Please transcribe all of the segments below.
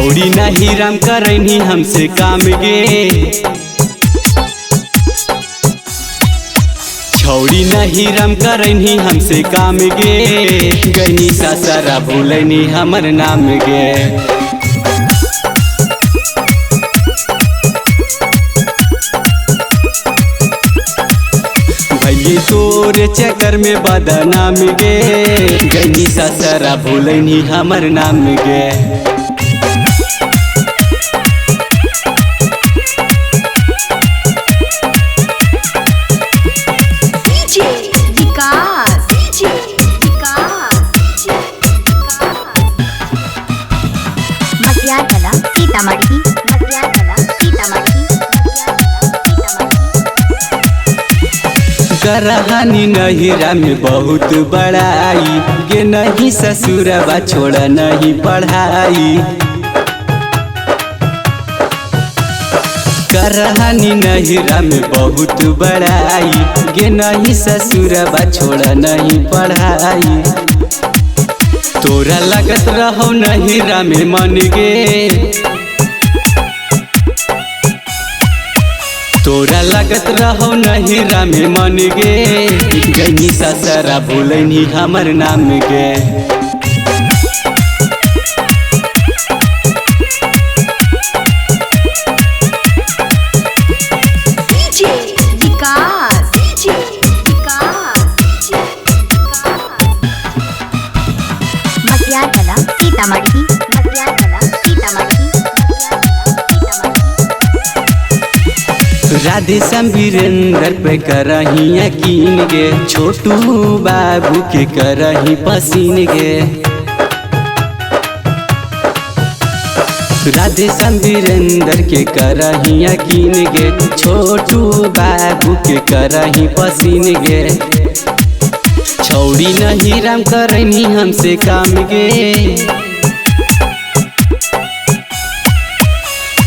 छौड़ी नहीं राम करनी हमसे काम गे, छौड़ी नहीं राम करनी हमसे काम गे, गनी सासरा भूलनी हमर नाम गे। भैये तोरे चक्कर में बदनाम गे, गनी सासरा भूलनी हमर नाम गे। सीतामढ़ी करहानी नहिरा में बहुत बड़ाई गे, नहीं ससुरबा छोड़ नहीं पढ़ाई। करहानी नहिरा में बहुत बड़ाई गे, नहीं ससुरबा छोड़ नहीं पढ़ाई। तोरा लगत रहो नहिरा में मन गे, तोरा लगत रहो नहिरा में मन गे, गनी सासरा भूलनी हमर नाम गे। सीतामढ़ी राधे श्याम वीरेंद्र पे करही यकीन गे, छोटू बाबू के करही पसीन गे। राधे श्याम वीरेंद्र के करही यकीन गे, छोटू बाबू के करही पसीन गे। छौड़ी नहीं राम करनी हमसे काम गे,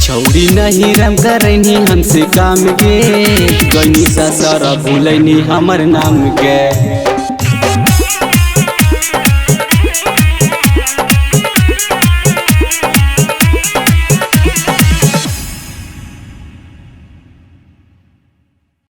छौड़ी नहीं राम करनी हमसे काम गे, गनी सासरा भूलनी हमर नाम गे।